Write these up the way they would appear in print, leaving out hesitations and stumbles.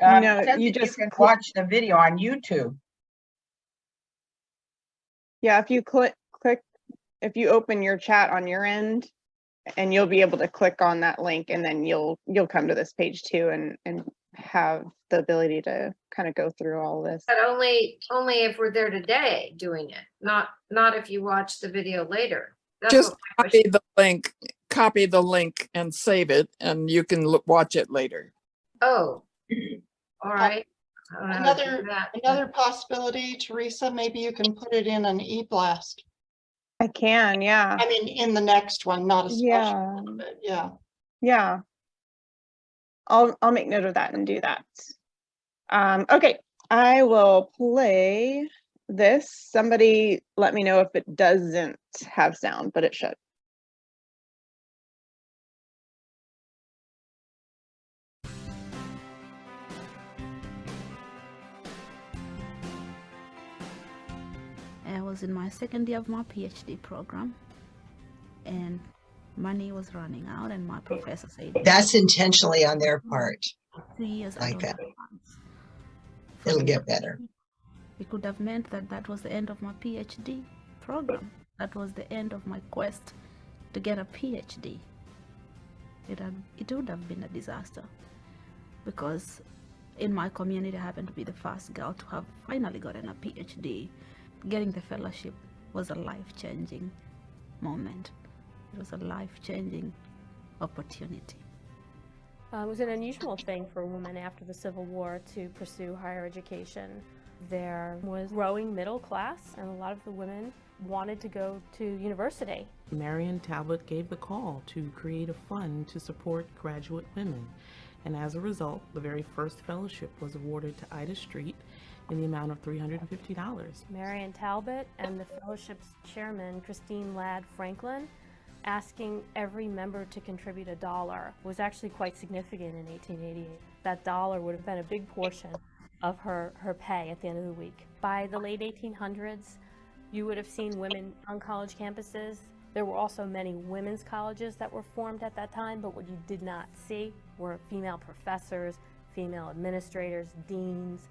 No, It says you that just can watch the video on YouTube. Yeah, if you click, if you open your chat on your end, and you'll be able to click on that link, and then you'll come to this page too, and have the ability to kind of go through all this. But only if we're there today doing it, not if you watch the video later. That's Just what my copy the link and save it, and you can watch it later. Oh, all right. I don't know how to do Another possibility, Teresa, maybe you can put it in an e-blast. I can, yeah. I mean, in the next one, not a special Yeah. one, but yeah. Yeah. I'll make note of that and do that. Okay, I will play this. Somebody let me know if it doesn't have sound, but it should. I was in my second year of my PhD program, and money was running out, and my professor said, That's intentionally on their part. 3 years Like I don't that. have funds. For It'll the get better. It could have meant that that was the end of my PhD program. That was the end of my quest to get a PhD. It would have been a disaster, because in my community I happened to be the first girl to have finally gotten a PhD. Getting the fellowship was a life-changing moment. It was a life-changing opportunity. It was an unusual thing for women after the Civil War to pursue higher education. There was growing middle class, and a lot of the women wanted to go to university. Marion Talbot gave the call to create a fund to support graduate women, and as a result, the very first fellowship was awarded to Ida Street in the amount of $350. Marion Talbot and the fellowship's chairman, Christine Ladd Franklin, asking every member to contribute $1 was actually quite significant in 1888. That dollar would have been a big portion of her pay at the end of the week. By the late 1800s, you would have seen women on college campuses. There were also many women's colleges that were formed at that time, but what you did not see were female professors, female administrators, deans.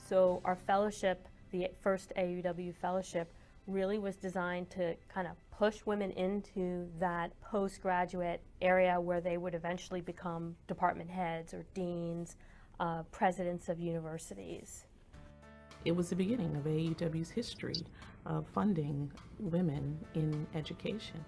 So our fellowship, the first AUW fellowship, really was designed to kind of push women into that postgraduate area where they would eventually become department heads or deans, presidents of universities. It was the beginning of AUW's history of funding women in education.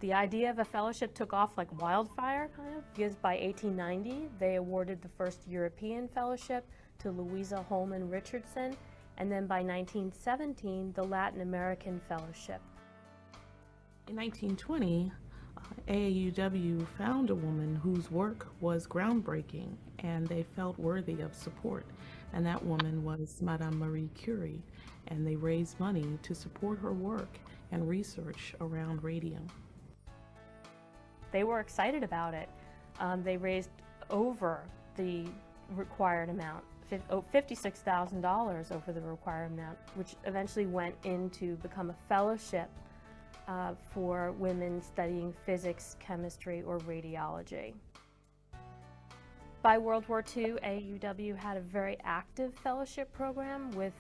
The idea of a fellowship took off like wildfire, kind of, because by 1890, they awarded the first European fellowship to Louisa Holman Richardson, and then by 1917, the Latin American Fellowship. In 1920, AAUW found a woman whose work was groundbreaking, and they felt worthy of support, and that woman was Madame Marie Curie, and they raised money to support her work and research around radium. They were excited about it. They raised over the required amount, $56,000 over the required amount, which eventually went in to become a fellowship for women studying physics, chemistry, or radiology. By World War II, AUW had a very active fellowship program with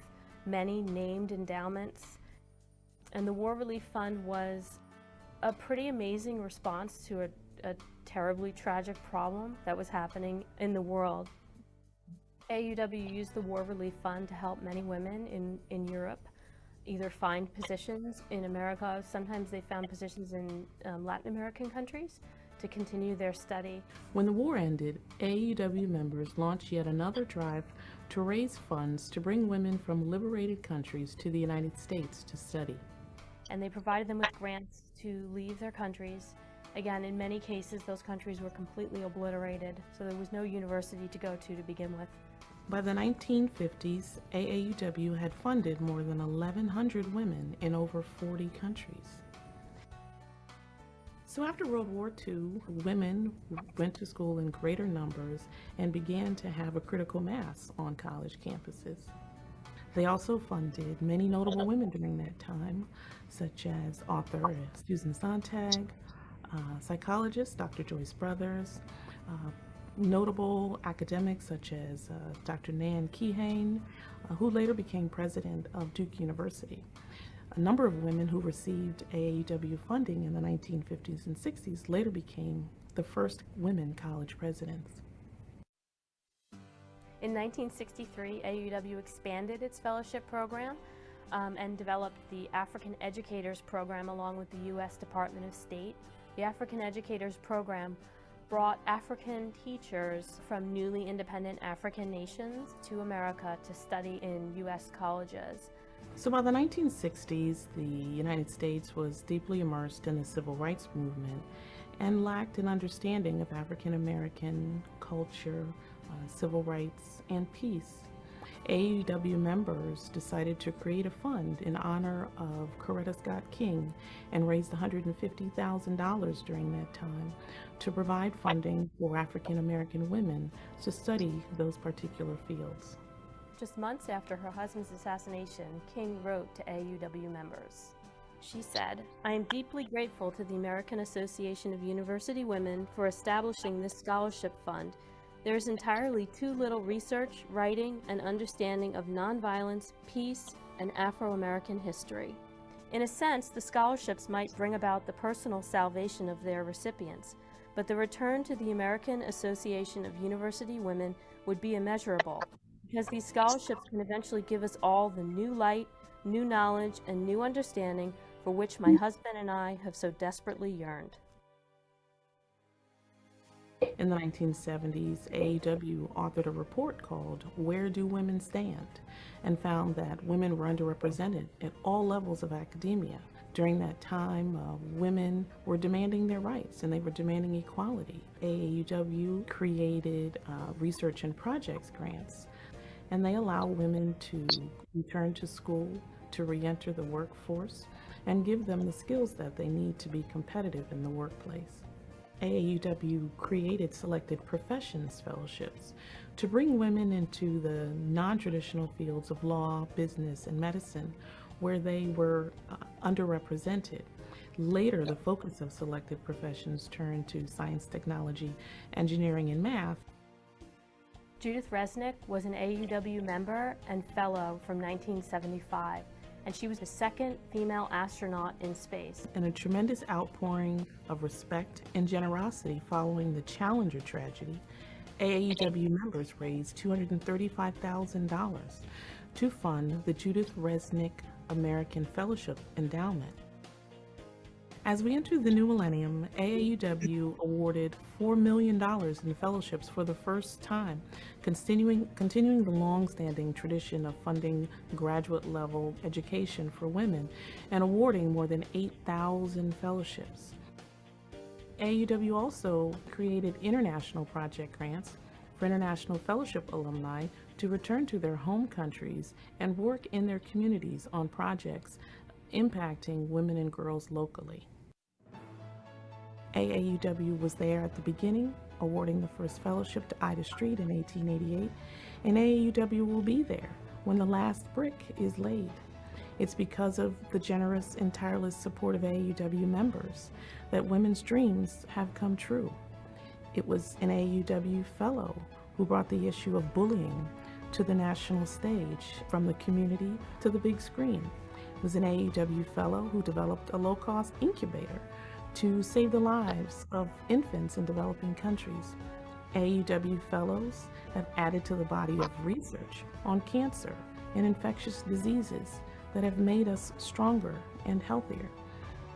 many named endowments, and the War Relief Fund was a pretty amazing response to a terribly tragic problem that was happening in the world. AUW used the War Relief Fund to help many women in Europe either find positions in America. Sometimes they found positions in Latin American countries to continue their study. When the war ended, AUW members launched yet another drive to raise funds to bring women from liberated countries to the United States to study. And they provided them with grants to leave their countries. Again, in many cases, those countries were completely obliterated, so there was no university to go to begin with. By the 1950s, AAUW had funded more than 1,100 women in over 40 countries. So after World War II, women went to school in greater numbers and began to have a critical mass on college campuses. They also funded many notable women during that time, such as author Susan Sontag, psychologist Dr. Joyce Brothers, notable academics such as Dr. Nan Kehane, who later became president of Duke University. A number of women who received AAUW funding in the 1950s and 60s later became the first women college presidents. In 1963, AUW expanded its fellowship program and developed the African Educators Program along with the U.S. Department of State. The African Educators Program brought African teachers from newly independent African nations to America to study in U.S. colleges. So by the 1960s, the United States was deeply immersed in the civil rights movement and lacked an understanding of African American culture, civil rights, and peace. AAUW members decided to create a fund in honor of Coretta Scott King and raised $150,000 during that time to provide funding for African American women to study those particular fields. Just months after her husband's assassination, King wrote to AUW members. She said, "I am deeply grateful to the American Association of University Women for establishing this scholarship fund. There is entirely too little research, writing, and understanding of nonviolence, peace, and Afro-American history. In a sense, the scholarships might bring about the personal salvation of their recipients, but the return to the American Association of University Women would be immeasurable, because these scholarships can eventually give us all the new light, new knowledge, and new understanding for which my husband and I have so desperately yearned." In the 1970s, AAW authored a report called Where Do Women Stand? And found that women were underrepresented at all levels of academia. During that time, women were demanding their rights and they were demanding equality. AAUW created research and projects grants, and they allow women to return to school, to re-enter the workforce, and give them the skills that they need to be competitive in the workplace. AAUW created selected professions fellowships to bring women into the non-traditional fields of law, business, and medicine where they were underrepresented. Later, the focus of selected professions turned to science, technology, engineering, and math. Judith Resnick was an AUW member and fellow from 1975. And she was the second female astronaut in space. And a tremendous outpouring of respect and generosity following the Challenger tragedy, AAUW members raised $235,000 to fund the Judith Resnick American Fellowship Endowment. As we enter the new millennium, AAUW awarded $4 million in fellowships for the first time, continuing the long-standing tradition of funding graduate-level education for women and awarding more than 8,000 fellowships. AAUW also created international project grants for international fellowship alumni to return to their home countries and work in their communities on projects impacting women and girls locally. AAUW was there at the beginning, awarding the first fellowship to Ida Street in 1888, and AAUW will be there when the last brick is laid. It's because of the generous and tireless support of AAUW members that women's dreams have come true. It was an AAUW fellow who brought the issue of bullying to the national stage, from the community to the big screen. It was an AAUW fellow who developed a low-cost incubator to save the lives of infants in developing countries. AAUW fellows have added to the body of research on cancer and infectious diseases that have made us stronger and healthier.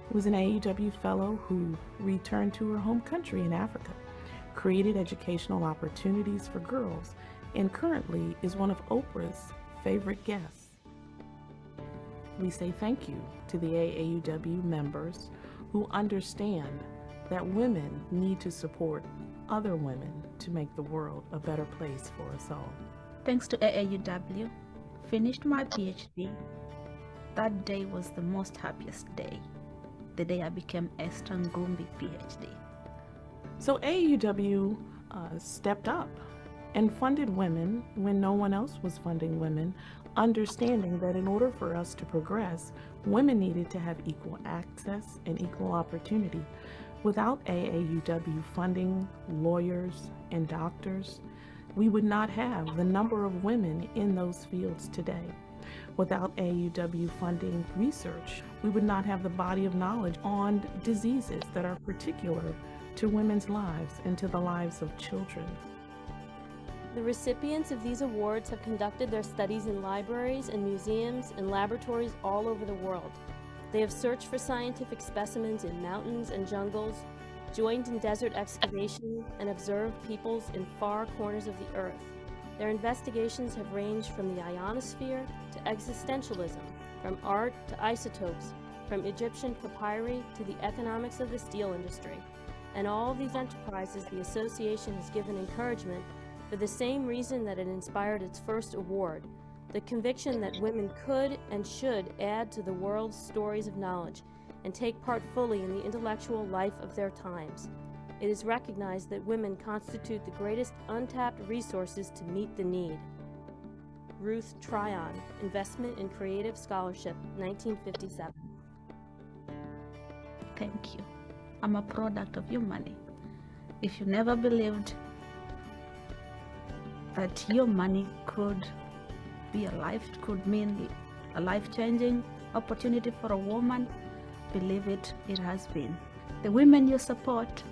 It was an AAUW fellow who returned to her home country in Africa, created educational opportunities for girls, and currently is one of Oprah's favorite guests. We say thank you to the AAUW members who understand that women need to support other women to make the world a better place for us all. Thanks to AAUW, finished my PhD. That day was the most happiest day. The day I became Esther Ngumbi PhD. So AAUW stepped up and funded women when no one else was funding women, understanding that in order for us to progress, women needed to have equal access and equal opportunity. Without AAUW funding lawyers and doctors, we would not have the number of women in those fields today. Without AAUW funding research, we would not have the body of knowledge on diseases that are particular to women's lives and to the lives of children. The recipients of these awards have conducted their studies in libraries and museums and laboratories all over the world. They have searched for scientific specimens in mountains and jungles, joined in desert excavation, and observed peoples in far corners of the earth. Their investigations have ranged from the ionosphere to existentialism, from art to isotopes, from Egyptian papyri to the economics of the steel industry. And all of these enterprises, the association has given encouragement for the same reason that it inspired its first award, the conviction that women could and should add to the world's stories of knowledge and take part fully in the intellectual life of their times. It is recognized that women constitute the greatest untapped resources to meet the need. Ruth Tryon, Investment in Creative Scholarship, 1957. Thank you. I'm a product of your money. If you never believed that your money could mean a life-changing opportunity for a woman, believe it, it has been. The women you support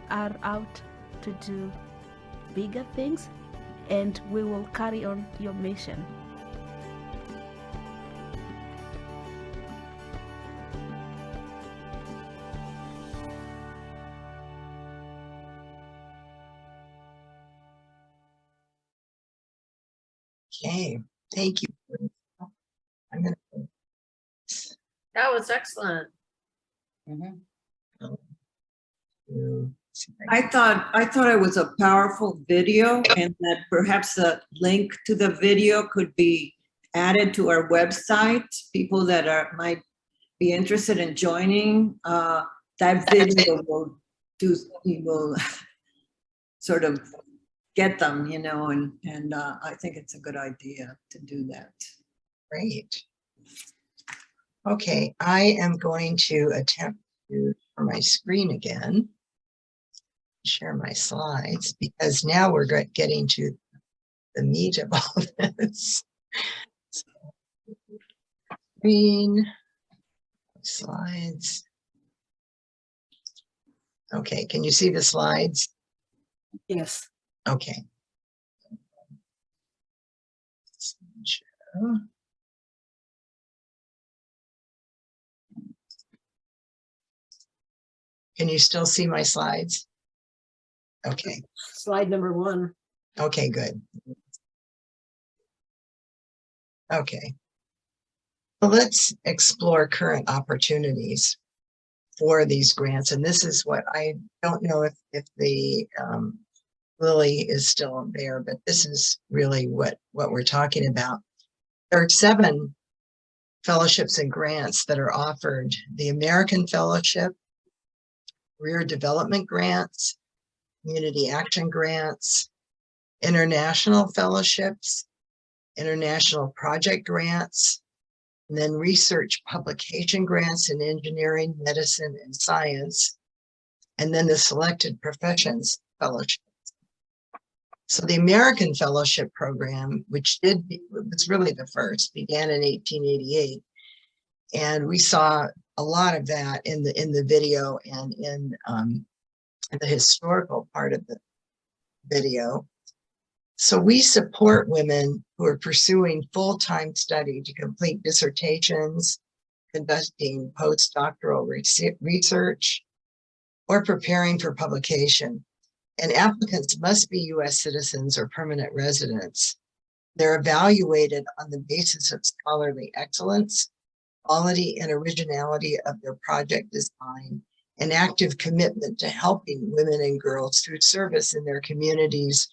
are out to do bigger things, and we will carry on your mission. Okay, thank you. I'm gonna. That was excellent. Mhm. I thought it was a powerful video, and that perhaps the link to the video could be added to our website. People that might be interested in joining that video will sort of get them, you know, and I think it's a good idea to do that. Great. Okay, I am going to attempt to share my screen again. Share my slides, because now we're getting to the meat of all this. Screen, slides. Okay, can you see the slides? Yes. Okay. Can you still see my slides? Okay. Slide number 1. Okay, good. Okay. Well, let's explore current opportunities for these grants. And this is what I don't know if the Lily is still there, but this is really what we're talking about. There are 7 fellowships and grants that are offered: the American Fellowship, Career Development Grants, Community Action Grants, International Fellowships, International Project Grants, and then Research Publication Grants in Engineering, Medicine, and Science, and then the Selected Professions Fellowship. So the American Fellowship Program, which was really the first, began in 1888. And we saw a lot of that in the video and in the historical part of the video. So we support women who are pursuing full-time study to complete dissertations, conducting postdoctoral research, or preparing for publication. And applicants must be U.S. citizens or permanent residents. They're evaluated on the basis of scholarly excellence, quality and originality of their project design, and active commitment to helping women and girls through service in their communities